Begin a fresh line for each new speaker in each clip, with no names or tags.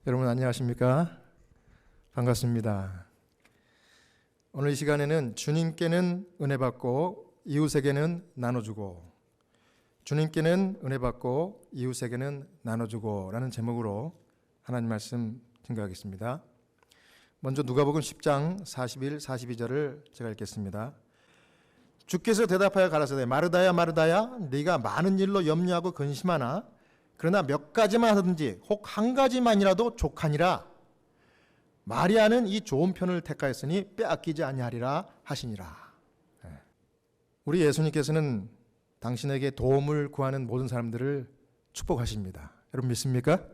여러분 안녕하십니까? 반갑습니다. 오늘 이 시간에는 주님께는 은혜 받고 이웃에게는 나눠주고, 주님께는 은혜 받고 이웃에게는 나눠주고 라는 제목으로 하나님 말씀 증거하겠습니다. 먼저 누가복음 10장 41, 42절을 제가 읽겠습니다. 주께서 대답하여 가라사대 마르다야 마르다야 네가 많은 일로 염려하고 근심하나 그러나 몇 가지만 하든지 혹 한 가지만이라도 족하니라. 마리아는 이 좋은 편을 택하였으니 빼앗기지 아니하리라 하시니라. 우리 예수님께서는 당신에게 도움을 구하는 모든 사람들을 축복하십니다. 여러분 믿습니까?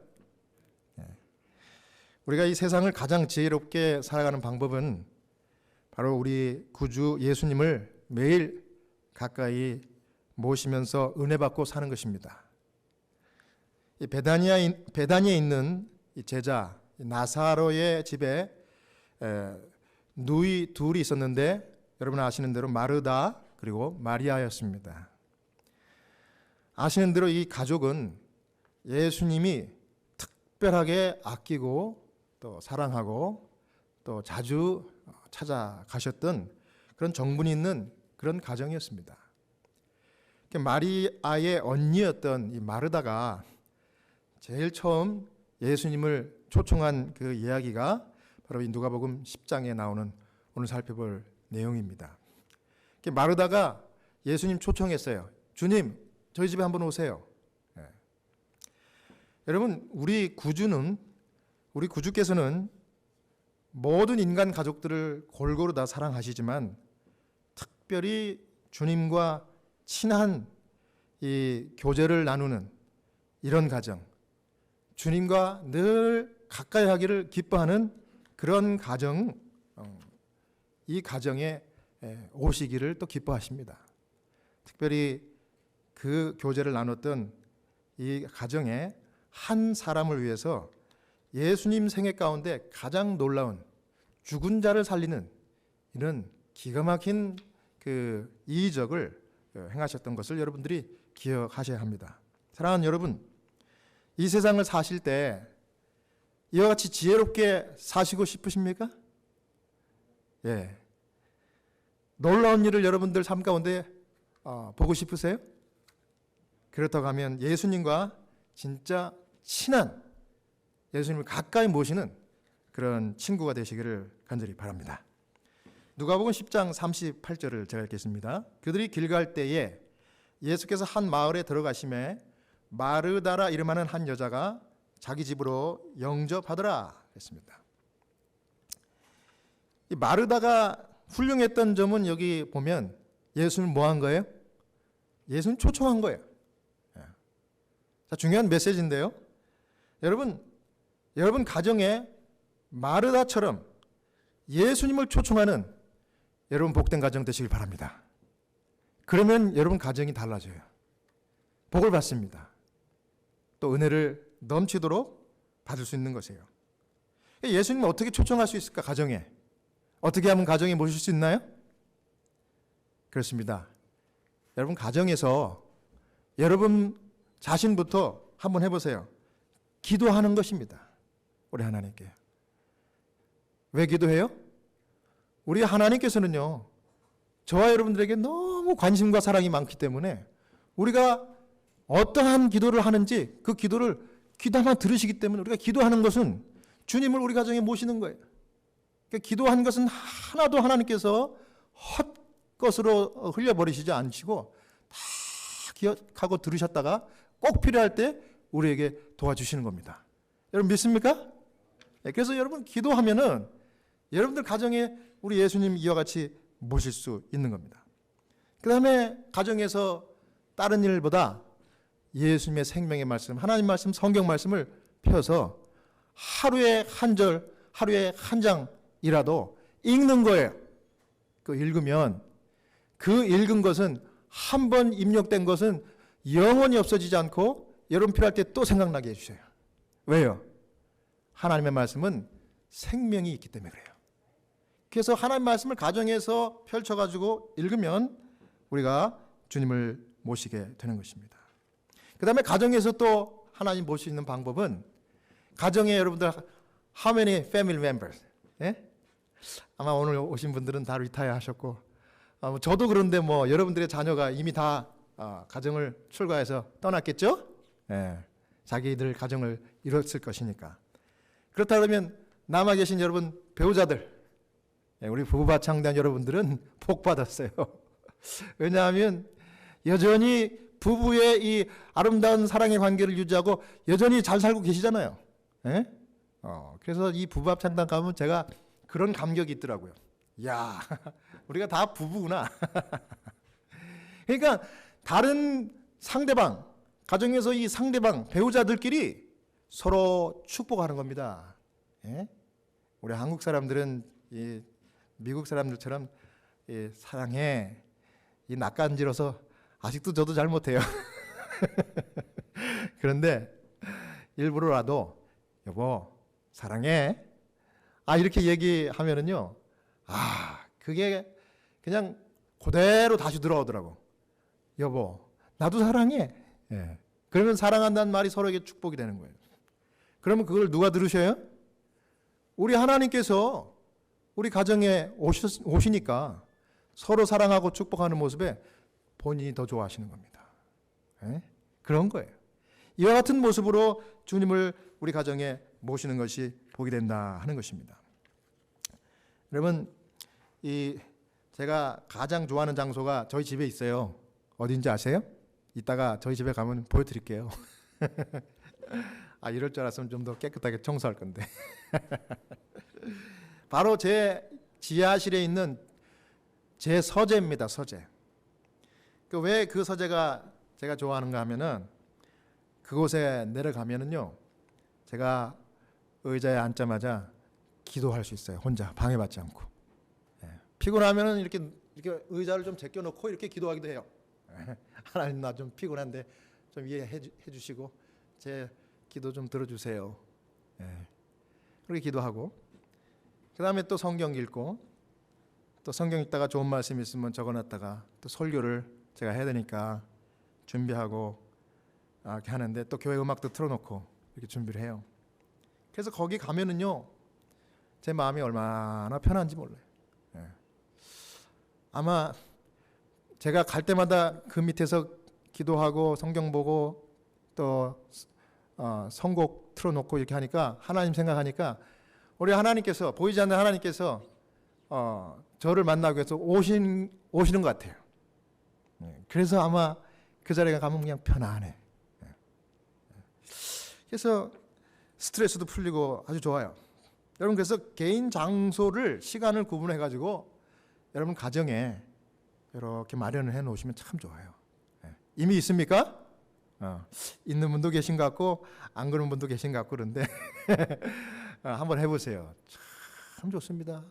우리가 이 세상을 가장 지혜롭게 살아가는 방법은 바로 우리 구주 예수님을 매일 가까이 모시면서 은혜 받고 사는 것입니다. 이 베다니에 있는 이 제자 나사로의 집에 누이 둘이 있었는데 여러분 아시는 대로 마르다 그리고 마리아였습니다. 아시는 대로 이 가족은 예수님이 특별하게 아끼고 또 사랑하고 또 자주 찾아가셨던 그런 정분이 있는 그런 가정이었습니다. 마리아의 언니였던 이 마르다가 제일 처음 예수님을 초청한 그 이야기가 바로 이 누가복음 10장에 나오는 오늘 살펴볼 내용입니다. 마르다가 예수님 초청했어요. 주님, 저희 집에 한번 오세요. 여러분, 우리 구주께서는 모든 인간 가족들을 골고루 다 사랑하시지만 특별히 주님과 친한 이 교제를 나누는 이런 가정, 주님과 늘 가까이 하기를 기뻐하는 그런 가정, 이 가정에 오시기를 또 기뻐하십니다. 특별히 그 교제를 나눴던 이 가정에 한 사람을 위해서 예수님 생애 가운데 가장 놀라운 죽은 자를 살리는 이런 기가 막힌 그 이적을 행하셨던 것을 여러분들이 기억하셔야 합니다. 사랑하는 여러분, 이 세상을 사실 때 이와 같이 지혜롭게 사시고 싶으십니까? 예. 놀라운 일을 여러분들 삶 가운데 보고 싶으세요? 그렇다고 하면 예수님과 진짜 친한, 예수님을 가까이 모시는 그런 친구가 되시기를 간절히 바랍니다. 누가복음 10장 38절을 제가 읽겠습니다. 그들이 길 갈 때에 예수께서 한 마을에 들어가심에 마르다라 이름하는 한 여자가 자기 집으로 영접하더라 했습니다. 이 마르다가 훌륭했던 점은 여기 보면 예수는 뭐 한 거예요? 예수는 초청한 거예요. 자, 중요한 메시지인데요. 여러분 가정에 마르다처럼 예수님을 초청하는 여러분 복된 가정 되시길 바랍니다. 그러면 여러분 가정이 달라져요. 복을 받습니다. 또 은혜를 넘치도록 받을 수 있는 것이에요. 예수님을 어떻게 초청할 수 있을까? 가정에 어떻게 하면 가정에 모실 수 있나요? 그렇습니다. 여러분 가정에서 여러분 자신부터 한번 해보세요. 기도하는 것입니다. 우리 하나님께. 왜 기도해요? 우리 하나님께서는요, 저와 여러분들에게 너무 관심과 사랑이 많기 때문에 우리가 어떠한 기도를 하는지 그 기도를 귀담아 들으시기 때문에 우리가 기도하는 것은 주님을 우리 가정에 모시는 거예요. 그러니까 기도한 것은 하나도 하나님께서 헛것으로 흘려버리시지 않으시고 다 기억하고 들으셨다가 꼭 필요할 때 우리에게 도와주시는 겁니다. 여러분 믿습니까? 그래서 여러분 기도하면은 여러분들 가정에 우리 예수님 이와 같이 모실 수 있는 겁니다. 그 다음에 가정에서 다른 일보다 예수님의 생명의 말씀, 하나님 말씀, 성경 말씀을 펴서 하루에 한 절, 하루에 한 장이라도 읽는 거예요. 그 읽으면 그 읽은 것은 한 번 입력된 것은 영원히 없어지지 않고 여러분 필요할 때 또 생각나게 해주셔요. 왜요? 하나님의 말씀은 생명이 있기 때문에 그래요. 그래서 하나님 말씀을 가정에서 펼쳐가지고 읽으면 우리가 주님을 모시게 되는 것입니다. 그 다음에 가정에서 또 하나님 모시는 방법은 가정에 여러분들 how many family members? 예? 아마 오늘 오신 분들은 다 리타이어 하셨고 뭐 저도 그런데 뭐 여러분들의 자녀가 이미 다 가정을 출가해서 떠났겠죠? 예. 자기들 가정을 이뤘을 것이니까. 그렇다 그러면 남아 계신 여러분 배우자들, 예, 우리 부부바창단 여러분들은 복 받았어요. 왜냐하면 여전히 부부의 이 아름다운 사랑의 관계를 유지하고 여전히 잘 살고 계시잖아요. 예? 그래서 이 부부합창단 가면 제가 그런 감격이 있더라고요. 야, 우리가 다 부부구나. 그러니까 다른 상대방, 가정에서 이 상대방 배우자들끼리 서로 축복하는 겁니다. 예? 우리 한국 사람들은 이 미국 사람들처럼 이 사랑해 이 낯간지러서 아직도 저도 잘 못해요. 그런데 일부러라도 여보 사랑해 이렇게 얘기하면은요 그게 그냥 그대로 다시 들어오더라고. 여보 나도 사랑해. 예. 그러면 사랑한다는 말이 서로에게 축복이 되는 거예요. 그러면 그걸 누가 들으셔요? 우리 하나님께서 우리 가정에 오시니까 서로 사랑하고 축복하는 모습에 본인이 더 좋아하시는 겁니다. 예? 그런 거예요. 이와 같은 모습으로 주님을 우리 가정에 모시는 것이 복이 된다 하는 것입니다. 여러분, 제가 가장 좋아하는 장소가 저희 집에 있어요. 어딘지 아세요? 이따가 저희 집에 가면 보여드릴게요. 이럴 줄 알았으면 좀 더 깨끗하게 청소할 건데. 바로 제 지하실에 있는 제 서재입니다. 서재. 왜 그 서재가 제가 좋아하는가 하면은 그곳에 내려가면은요 제가 의자에 앉자마자 기도할 수 있어요. 혼자 방해받지 않고. 피곤하면은 이렇게 의자를 좀 제껴놓고 이렇게 기도하기도 해요. 하나님 나 좀 피곤한데 좀 이해해 주시고 제 기도 좀 들어주세요. 그렇게 기도하고 그 다음에 또 성경 읽고 또 성경 읽다가 좋은 말씀 있으면 적어놨다가 또 설교를 제가 해야 되니까 준비하고 이렇게 하는데 또 교회 음악도 틀어놓고 이렇게 준비를 해요. 그래서 거기 가면은요 제 마음이 얼마나 편한지 몰라요. 아마 제가 갈 때마다 그 밑에서 기도하고 성경 보고 또 선곡 틀어놓고 이렇게 하니까 하나님 생각하니까 우리 하나님께서 보이지 않는 하나님께서 저를 만나기 위해서 오시는 것 같아요. 그래서 아마 그 자리에 가면 그냥 편안해. 그래서 스트레스도 풀리고 아주 좋아요. 여러분 그래서 개인 장소를 시간을 구분해 가지고 여러분 가정에 이렇게 마련을 해 놓으시면 참 좋아요. 이미 있습니까? 있는 분도 계신 것 같고 안 그런 분도 계신 것 같고 그런데 한번 해보세요. 참 좋습니다.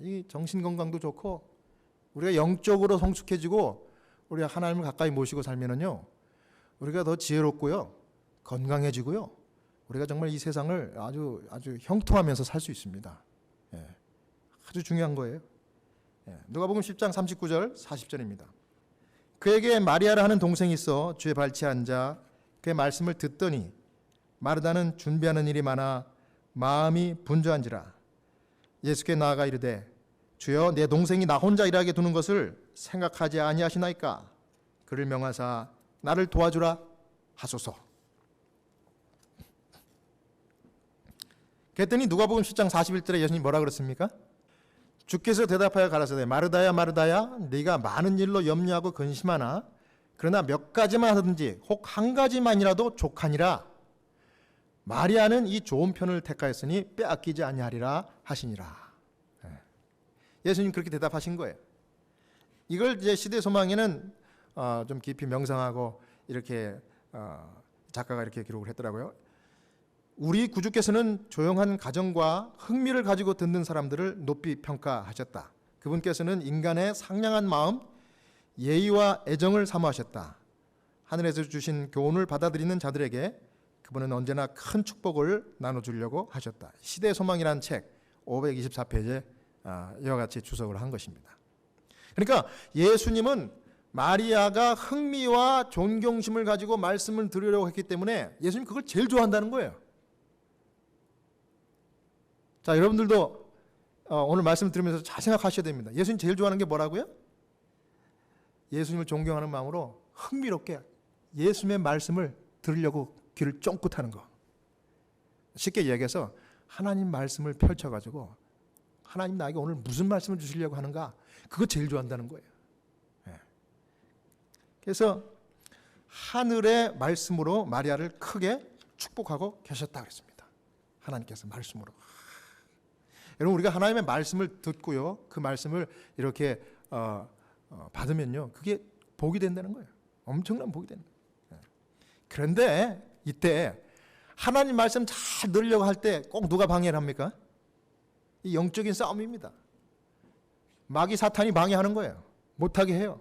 이 정신 건강도 좋고 우리가 영적으로 성숙해지고 우리가 하나님을 가까이 모시고 살면은요 우리가 더 지혜롭고요 건강해지고요 우리가 정말 이 세상을 아주 형통하면서 살 수 있습니다. 아주 중요한 거예요. 누가복음 10장 39절 40절입니다. 그에게 마리아라 하는 동생이 있어 주의 발치에 앉아 그의 말씀을 듣더니 마르다는 준비하는 일이 많아 마음이 분주한지라. 예수께 나아가 이르되 주여 내 동생이 나 혼자 일하게 두는 것을 생각하지 아니하시나이까. 그를 명하사 나를 도와주라 하소서. 그랬더니 누가복음 10장 41절에 예수님이 뭐라 그랬습니까? 주께서 대답하여 가라사대 마르다야 마르다야 네가 많은 일로 염려하고 근심하나 그러나 몇 가지만 하든지 혹 한 가지만이라도 족하니라. 마리아는 이 좋은 편을 택하였으니 빼앗기지 아니하리라 하시니라. 예수님 그렇게 대답하신 거예요. 이걸 이제 시대 소망에는 좀 깊이 명상하고 이렇게 작가가 이렇게 기록을 했더라고요. 우리 구주께서는 조용한 가정과 흥미를 가지고 듣는 사람들을 높이 평가하셨다. 그분께서는 인간의 상냥한 마음, 예의와 애정을 사모하셨다. 하늘에서 주신 교훈을 받아들이는 자들에게 그분은 언제나 큰 축복을 나눠주려고 하셨다. 시대의 소망이라는 책 524페이지에 이와 같이 주석을 한 것입니다. 그러니까 예수님은 마리아가 흥미와 존경심을 가지고 말씀을 들으려고 했기 때문에 예수님 그걸 제일 좋아한다는 거예요. 자, 여러분들도 오늘 말씀 들으면서 잘 생각하셔야 됩니다. 예수님 제일 좋아하는 게 뭐라고요? 예수님을 존경하는 마음으로 흥미롭게 예수님의 말씀을 들으려고 귀를 쫑긋 하는 거. 쉽게 얘기해서 하나님 말씀을 펼쳐가지고 하나님 나에게 오늘 무슨 말씀을 주시려고 하는가, 그거 제일 좋아한다는 거예요. 그래서 하늘의 말씀으로 마리아를 크게 축복하고 계셨다 그랬습니다. 하나님께서 말씀으로. 여러분, 우리가 하나님의 말씀을 듣고요, 그 말씀을 이렇게 받으면요, 그게 복이 된다는 거예요. 엄청난 복이 된다. 그런데 이때 하나님 말씀 잘 들으려고 할 때 꼭 누가 방해를 합니까? 이 영적인 싸움입니다. 마귀 사탄이 방해하는 거예요. 못하게 해요.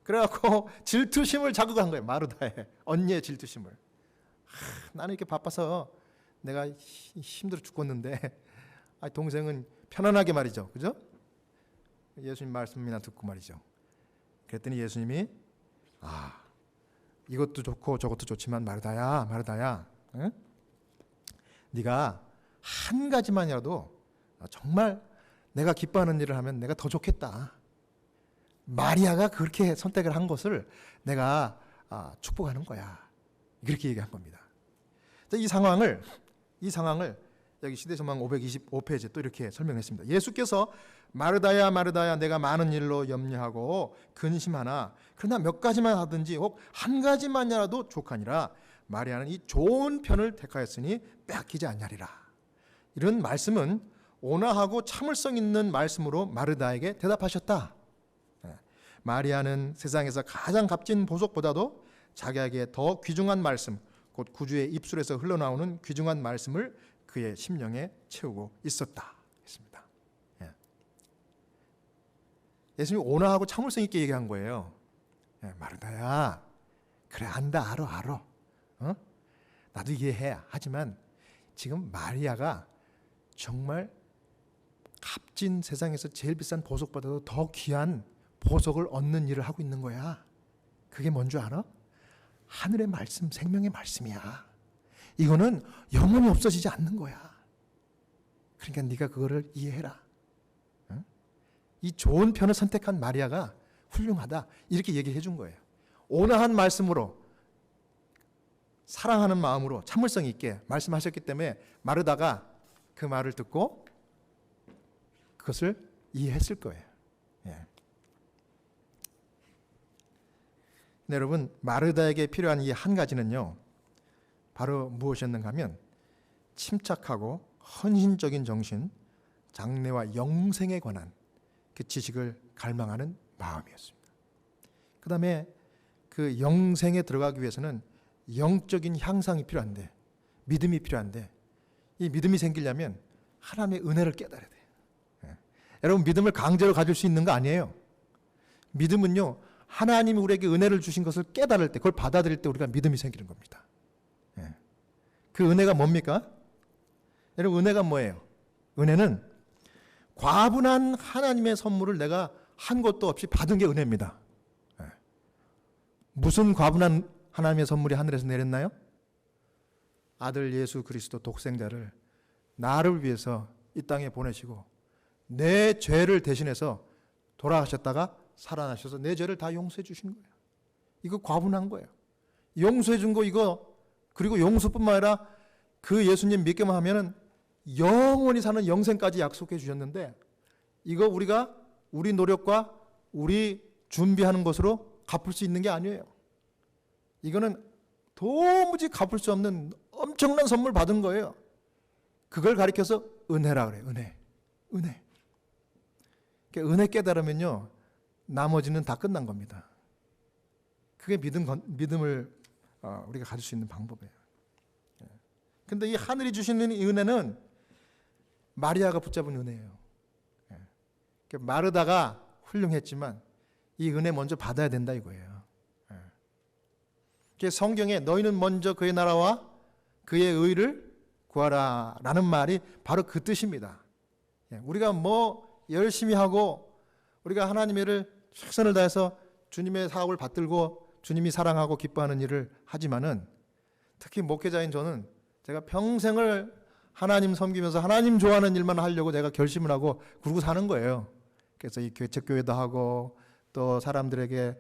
그래갖고 질투심을 자극한 거예요. 마르다의 언니의 질투심을. 나는 이렇게 바빠서 내가 힘들어 죽겠는데 동생은 편안하게 말이죠, 그죠? 예수님 말씀이나 듣고 말이죠. 그랬더니 예수님이 이것도 좋고 저것도 좋지만 마르다야, 응? 네가 한 가지만이라도 정말 내가 기뻐하는 일을 하면 내가 더 좋겠다. 마리아가 그렇게 선택을 한 것을 내가 축복하는 거야. 그렇게 얘기한 겁니다. 이 상황을 여기 시대전망 525페이지에 또 이렇게 설명했습니다. 예수께서 마르다야 마르다야 내가 많은 일로 염려하고 근심하나 그러나 몇 가지만 하든지 혹 한 가지만이라도 족하니라. 마리아는 이 좋은 편을 택하였으니 빼앗기지 않냐리라. 이런 말씀은 온화하고 참을성 있는 말씀으로 마르다에게 대답하셨다. 마리아는 세상에서 가장 값진 보석보다도 자기에게 더 귀중한 말씀, 곧 구주의 입술에서 흘러나오는 귀중한 말씀을 그의 심령에 채우고 있었다 했습니다. 예수님이 온화하고 참을성 있게 얘기한 거예요. 마르다야, 그래 안다, 알아. 나도 이해해. 하지만 지금 마리아가 정말 값진, 세상에서 제일 비싼 보석보다도 더 귀한 보석을 얻는 일을 하고 있는 거야. 그게 뭔 줄 알아? 하늘의 말씀, 생명의 말씀이야. 이거는 영원히 없어지지 않는 거야. 그러니까 네가 그거를 이해해라. 응? 이 좋은 편을 선택한 마리아가 훌륭하다, 이렇게 얘기해 준 거예요. 온화한 말씀으로, 사랑하는 마음으로 참을성 있게 말씀하셨기 때문에 마르다가 그 말을 듣고 그것을 이해했을 거예요. 네, 여러분, 마르다에게 필요한 이 한 가지는요, 바로 무엇이었는가 하면 침착하고 헌신적인 정신, 장래와 영생에 관한 그 지식을 갈망하는 마음이었습니다. 그 다음에 그 영생에 들어가기 위해서는 영적인 향상이 필요한데, 믿음이 필요한데, 이 믿음이 생기려면 하나님의 은혜를 깨달아야 돼요. 여러분, 믿음을 강제로 가질 수 있는 거 아니에요. 믿음은요, 하나님이 우리에게 은혜를 주신 것을 깨달을 때, 그걸 받아들일 때 우리가 믿음이 생기는 겁니다. 그 은혜가 뭡니까? 여러분, 은혜가 뭐예요? 은혜는 과분한 하나님의 선물을 내가 한 것도 없이 받은 게 은혜입니다. 무슨 과분한 하나님의 선물이 하늘에서 내렸나요? 아들 예수 그리스도 독생자를 나를 위해서 이 땅에 보내시고 내 죄를 대신해서 돌아가셨다가 살아나셔서 내 죄를 다 용서해 주신 거예요. 이거 과분한 거예요. 용서해 준 거 이거, 그리고 용서뿐만 아니라 그 예수님 믿기만 하면은 영원히 사는 영생까지 약속해 주셨는데, 이거 우리가 우리 노력과 우리 준비하는 것으로 갚을 수 있는 게 아니에요. 이거는 도무지 갚을 수 없는 엄청난 선물 받은 거예요. 그걸 가리켜서 은혜라 그래요. 은혜. 은혜 깨달으면요, 나머지는 다 끝난 겁니다. 그게 믿음을 우리가 가질 수 있는 방법이에요. 근데 이 하늘이 주시는 이 은혜는 마리아가 붙잡은 은혜예요. 마르다가 훌륭했지만 이 은혜 먼저 받아야 된다 이거예요. 성경에 너희는 먼저 그의 나라와 그의 의를 구하라 라는 말이 바로 그 뜻입니다. 우리가 뭐 열심히 하고 우리가 하나님의 일을 최선을 다해서 주님의 사업을 받들고 주님이 사랑하고 기뻐하는 일을 하지만은, 특히 목회자인 저는 제가 평생을 하나님 섬기면서 하나님 좋아하는 일만 하려고 내가 결심을 하고 그러고 사는 거예요. 그래서 이 개척교회도 하고 또 사람들에게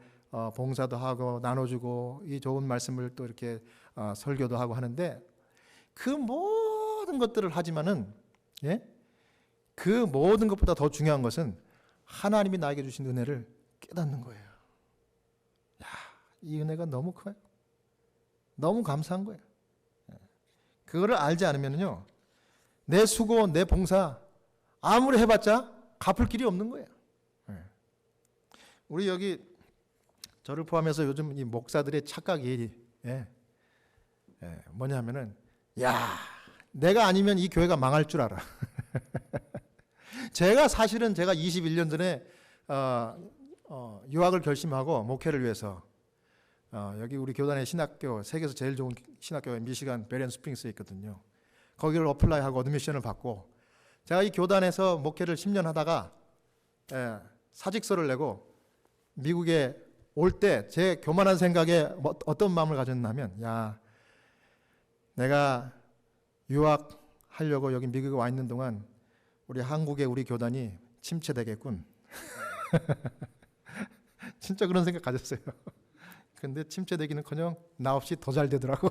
봉사도 하고 나눠주고 이 좋은 말씀을 또 이렇게 설교도 하고 하는데 그 모든 것들을 하지만은 그 모든 것보다 더 중요한 것은 하나님이 나에게 주신 은혜를 깨닫는 거예요. 야, 이 은혜가 너무 커요. 너무 감사한 거예요. 그거를 알지 않으면요, 내 수고, 내 봉사 아무리 해봤자 갚을 길이 없는 거예요. 우리 여기 저를 포함해서 요즘 이 목사들의 착각이 뭐냐면은 야, 내가 아니면 이 교회가 망할 줄 알아. 제가 21년 전에 유학을 결심하고 목회를 위해서 여기 우리 교단의 신학교, 세계에서 제일 좋은 신학교가 미시간 베리언 스프링스에 있거든요. 거기를 어플라이하고 어드미션을 받고 제가 이 교단에서 목회를 10년 하다가 사직서를 내고 미국에 올 때 제 교만한 생각에 어떤 마음을 가졌냐면 야, 내가 유학하려고 여기 미국에 와 있는 동안 우리 한국의 우리 교단이 침체되겠군. 진짜 그런 생각 가졌어요. 근데 침체되기는커녕 나 없이 더 잘 되더라고.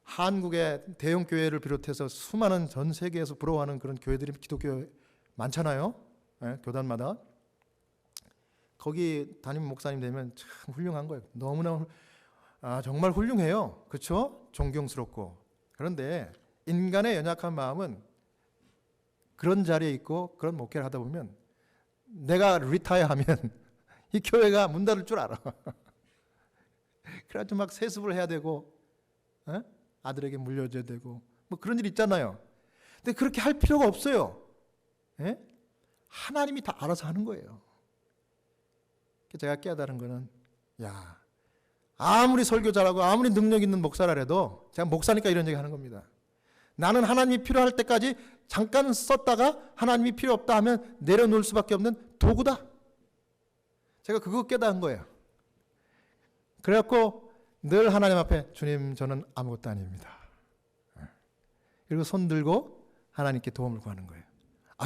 한국의 대형 교회를 비롯해서 수많은 전 세계에서 부러워하는 그런 교회들이 기독교 많잖아요. 교단마다. 거기 담임 목사님 되면 참 훌륭한 거예요. 너무나 정말 훌륭해요. 그렇죠? 존경스럽고. 그런데 인간의 연약한 마음은 그런 자리에 있고 그런 목회를 하다 보면 내가 리타이어하면 이 교회가 문 닫을 줄 알아. 그래가지고 막 세습을 해야 되고 아들에게 물려줘야 되고 뭐 그런 일 있잖아요. 근데 그렇게 할 필요가 없어요. 하나님이 다 알아서 하는 거예요. 제가 깨달은 거는 야, 아무리 설교 잘하고 아무리 능력 있는 목사라 해도 제가 목사니까 이런 얘기 하는 겁니다. 나는 하나님이 필요할 때까지 잠깐 썼다가 하나님이 필요 없다 하면 내려놓을 수밖에 없는 도구다. 제가 그거 깨달은 거예요. 그래갖고 늘 하나님 앞에 주님 저는 아무것도 아닙니다. 그리고 손 들고 하나님께 도움을 구하는 거예요.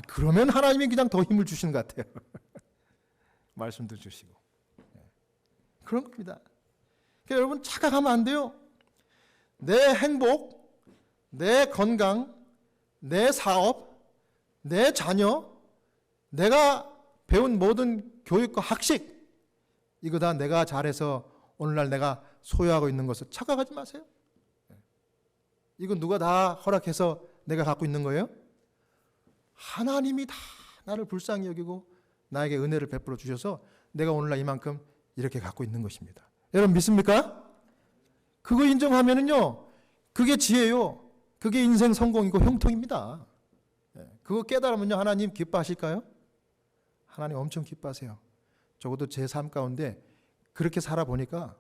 그러면 하나님이 그냥 더 힘을 주시는 것 같아요. 말씀도 주시고. 그런 겁니다. 그러니까 여러분 착각하면 안 돼요. 내 행복, 내 건강, 내 사업, 내 자녀, 내가 배운 모든 교육과 학식 이거 다 내가 잘해서 오늘날 내가 소유하고 있는 것을 착각하지 마세요. 이건 누가 다 허락해서 내가 갖고 있는 거예요? 하나님이 다 나를 불쌍히 여기고 나에게 은혜를 베풀어 주셔서 내가 오늘날 이만큼 이렇게 갖고 있는 것입니다. 여러분 믿습니까? 그거 인정하면은요, 그게 지혜요. 그게 인생 성공이고 형통입니다. 그거 깨달으면요, 하나님 기뻐하실까요? 하나님 엄청 기뻐하세요. 적어도 제 삶 가운데 그렇게 살아보니까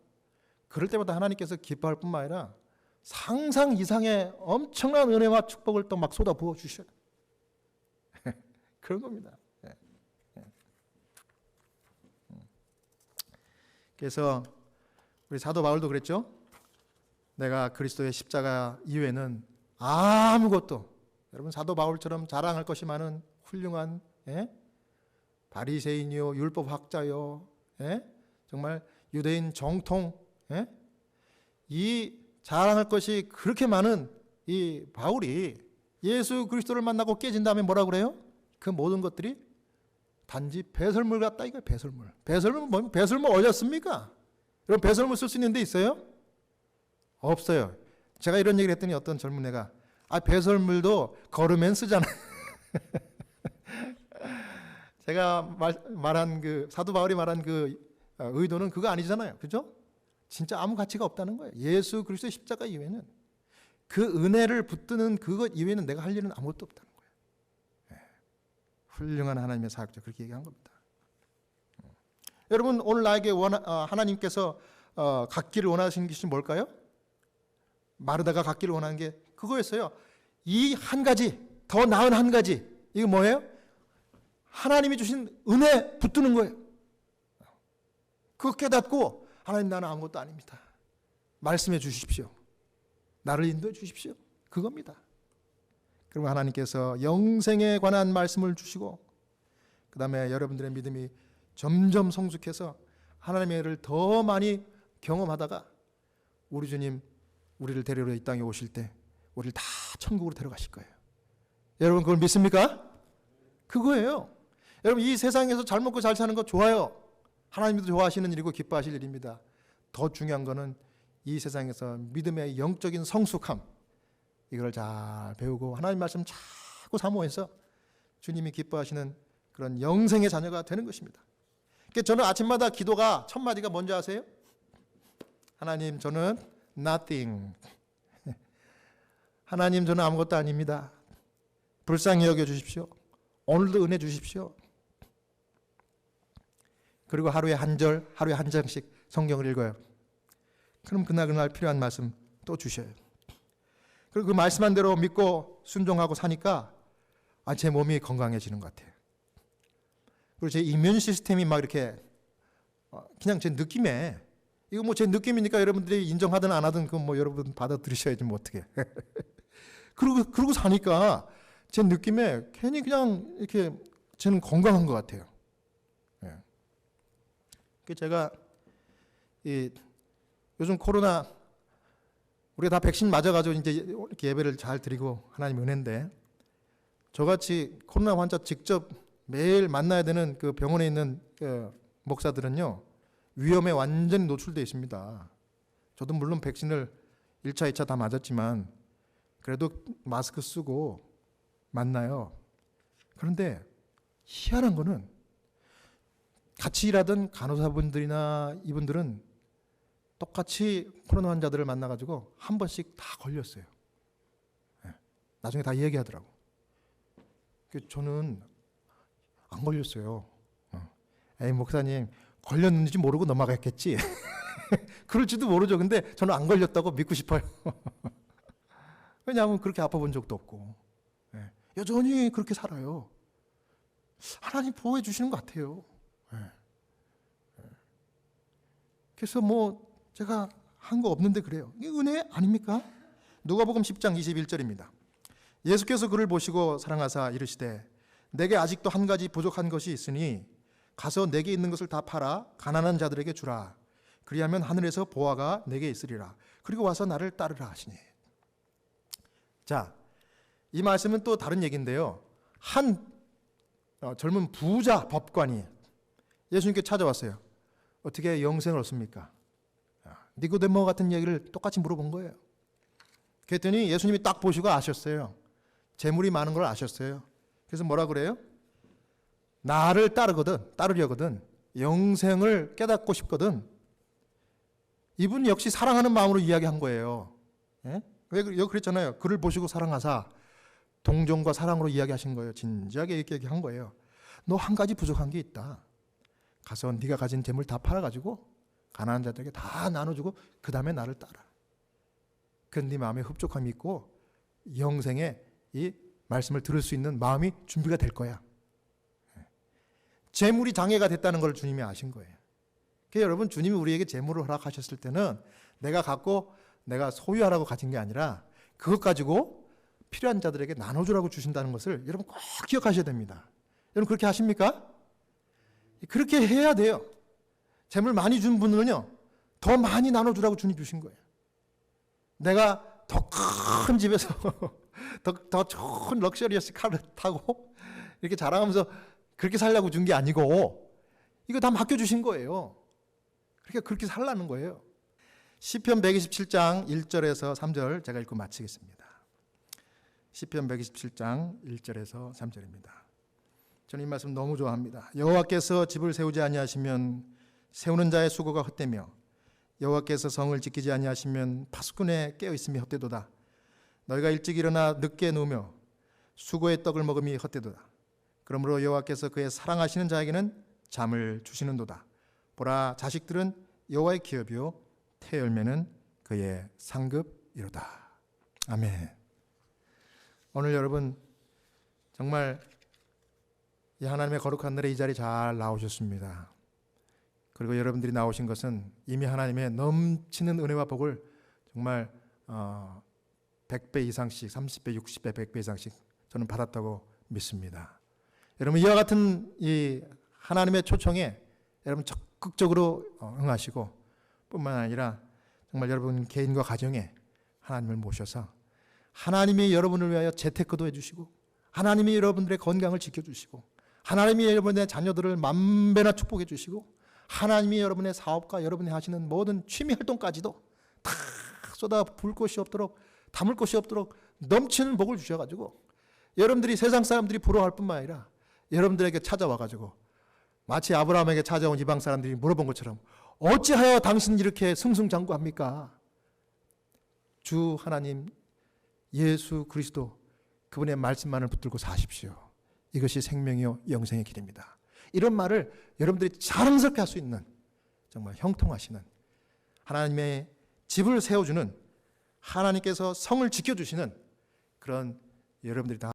그럴 때마다 하나님께서 기뻐할 뿐만 아니라 상상 이상의 엄청난 은혜와 축복을 또 막 쏟아 부어 주셔요. 그런 겁니다. 그래서 우리 사도 바울도 그랬죠. 내가 그리스도의 십자가 이외에는 아무것도, 여러분 사도 바울처럼 자랑할 것이 많은 훌륭한 바리새인이요 율법학자요 정말 유대인 정통 이 자랑할 것이 그렇게 많은 이 바울이 예수 그리스도를 만나고 깨진 다음에 뭐라 그래요? 그 모든 것들이 단지 배설물 같다 이거예요. 배설물. 배설물 뭐 배설물 어디였습니까? 여러분 배설물 쓸 수 있는 데 있어요? 없어요. 제가 이런 얘기를 했더니 어떤 젊은 애가 배설물도 걸으면 쓰잖아. 제가 말한 그 사도 바울이 말한 그 의도는 그거 아니잖아요. 그죠? 진짜 아무 가치가 없다는 거예요. 예수 그리스도의 십자가 이외에는 그 은혜를 붙드는 그것 이외에는 내가 할 일은 아무것도 없다는 거예요. 훌륭한 하나님의 사역자 그렇게 얘기한 겁니다. 여러분 오늘 나에게 하나님께서 갖기를 원하시는 것이 뭘까요? 마르다가 갖기를 원하는 게 그거였어요. 이 한 가지, 더 나은 한 가지. 이거 뭐예요? 하나님이 주신 은혜 붙드는 거예요. 그거 깨닫고 하나님 나는 아무것도 아닙니다. 말씀해 주십시오. 나를 인도해 주십시오. 그겁니다. 그러면 하나님께서 영생에 관한 말씀을 주시고 그 다음에 여러분들의 믿음이 점점 성숙해서 하나님의 일을 더 많이 경험하다가 우리 주님 우리를 데리러 이 땅에 오실 때 우리를 다 천국으로 데려가실 거예요. 여러분 그걸 믿습니까? 그거예요. 여러분 이 세상에서 잘 먹고 잘 사는 거 좋아요. 하나님도 좋아하시는 일이고 기뻐하실 일입니다. 더 중요한 거는 이 세상에서 믿음의 영적인 성숙함, 이걸 잘 배우고 하나님 말씀 자꾸 사모해서 주님이 기뻐하시는 그런 영생의 자녀가 되는 것입니다. 그러니까 저는 아침마다 기도가 첫 마디가 뭔지 아세요? 하나님 저는 nothing. 하나님 저는 아무것도 아닙니다. 불쌍히 여겨 주십시오. 오늘도 은혜 주십시오. 그리고 하루에 한 절, 하루에 한 장씩 성경을 읽어요. 그럼 그날 필요한 말씀 또 주셔요. 그리고 그 말씀한 대로 믿고 순종하고 사니까 제 몸이 건강해지는 것 같아요. 그리고 제 이뮤 시스템이 막 이렇게 그냥 제 느낌에, 이거 뭐 제 느낌이니까 여러분들이 인정하든 안 하든 그건 뭐 여러분 받아들이셔야지 뭐 어떻게. 그러고 사니까 제 느낌에 괜히 그냥 이렇게 저는 건강한 것 같아요. 제가 요즘 코로나 우리가 다 백신 맞아가지고 이제 이렇게 예배를 잘 드리고 하나님 은혜인데, 저같이 코로나 환자 직접 매일 만나야 되는 그 병원에 있는 목사들은요 위험에 완전히 노출되어 있습니다. 저도 물론 백신을 1차, 2차 다 맞았지만 그래도 마스크 쓰고 만나요. 그런데 희한한 거는 같이 일하던 간호사분들이나 이분들은 똑같이 코로나 환자들을 만나가지고 한 번씩 다 걸렸어요. 나중에 다 얘기하더라고. 저는 안 걸렸어요. 에이 목사님 걸렸는지 모르고 넘어갔겠지. 그럴지도 모르죠. 근데 저는 안 걸렸다고 믿고 싶어요. 왜냐하면 그렇게 아파본 적도 없고 여전히 그렇게 살아요. 하나님 보호해 주시는 것 같아요. 그래서 뭐 제가 한 거 없는데 그래요. 이게 은혜 아닙니까? 누가복음 10장 21절입니다. 예수께서 그를 보시고 사랑하사 이르시되 내게 아직도 한 가지 부족한 것이 있으니 가서 내게 있는 것을 다 팔아 가난한 자들에게 주라. 그리하면 하늘에서 보화가 내게 있으리라. 그리고 와서 나를 따르라 하시니. 자, 이 말씀은 또 다른 얘기인데요. 한 젊은 부자 법관이 예수님께 찾아왔어요. 어떻게 영생을 얻습니까? 니고데모 같은 얘기를 똑같이 물어본 거예요. 그랬더니 예수님이 딱 보시고 아셨어요. 재물이 많은 걸 아셨어요. 그래서 뭐라 그래요? 나를 따르려거든 영생을 깨닫고 싶거든. 이분 역시 사랑하는 마음으로 이야기한 거예요. 예? 왜 그랬잖아요. 그를 보시고 사랑하사 동정과 사랑으로 이야기하신 거예요. 진지하게 얘기한 거예요. 너 한 가지 부족한 게 있다. 가서 네가 가진 재물 다 팔아가지고 가난한 자들에게 다 나눠주고 그 다음에 나를 따라. 그건 네 마음에 흡족함이 있고 영생의 이 말씀을 들을 수 있는 마음이 준비가 될 거야. 재물이 장애가 됐다는 걸 주님이 아신 거예요. 그러니까 여러분 주님이 우리에게 재물을 허락하셨을 때는 내가 갖고 내가 소유하라고 가진 게 아니라 그것 가지고 필요한 자들에게 나눠주라고 주신다는 것을 여러분 꼭 기억하셔야 됩니다. 여러분 그렇게 하십니까? 그렇게 해야 돼요. 재물 많이 준 분은요 더 많이 나눠주라고 주님 주신 거예요. 내가 더 큰 집에서 더 좋은 럭셔리어스 카를 타고 이렇게 자랑하면서 그렇게 살려고 준 게 아니고 이거 다 맡겨주신 거예요. 그러니까 그렇게 살라는 거예요. 시편 127장 1절에서 3절 제가 읽고 마치겠습니다. 시편 127장 1절에서 3절입니다. 저는 이 말씀 너무 좋아합니다. 여호와께서 집을 세우지 아니하시면 세우는 자의 수고가 헛되며 여호와께서 성을 지키지 아니하시면 파수꾼의 깨어 있음이 헛되도다. 너희가 일찍 일어나 늦게 누우며 수고의 떡을 먹음이 헛되도다. 그러므로 여호와께서 그의 사랑하시는 자에게는 잠을 주시는도다. 보라, 자식들은 여호와의 기업이요 태열매는 그의 상급이로다. 아멘. 오늘 여러분 정말 이 하나님의 거룩한 날에 이 자리 잘 나오셨습니다. 그리고 여러분들이 나오신 것은 이미 하나님의 넘치는 은혜와 복을 정말 100배 이상씩, 30배, 60배, 100배 이상씩 저는 받았다고 믿습니다. 여러분 이와 같은 이 하나님의 초청에 여러분 적극적으로 응하시고 뿐만 아니라 정말 여러분 개인과 가정에 하나님을 모셔서 하나님이 여러분을 위하여 재테크도 해주시고 하나님이 여러분들의 건강을 지켜주시고 하나님이 여러분의 자녀들을 만배나 축복해 주시고 하나님이 여러분의 사업과 여러분이 하시는 모든 취미 활동까지도 다 쏟아 부을 곳이 없도록 담을 곳이 없도록 넘치는 복을 주셔가지고 여러분들이 세상 사람들이 부러워할 뿐만 아니라 여러분들에게 찾아와가지고 마치 아브라함에게 찾아온 이방 사람들이 물어본 것처럼 어찌하여 당신 이렇게 승승장구합니까? 주 하나님 예수 그리스도 그분의 말씀만을 붙들고 사십시오. 이것이 생명이요 영생의 길입니다. 이런 말을 여러분들이 자랑스럽게 할 수 있는 정말 형통하시는 하나님의 집을 세워주는 하나님께서 성을 지켜주시는 그런 여러분들이 다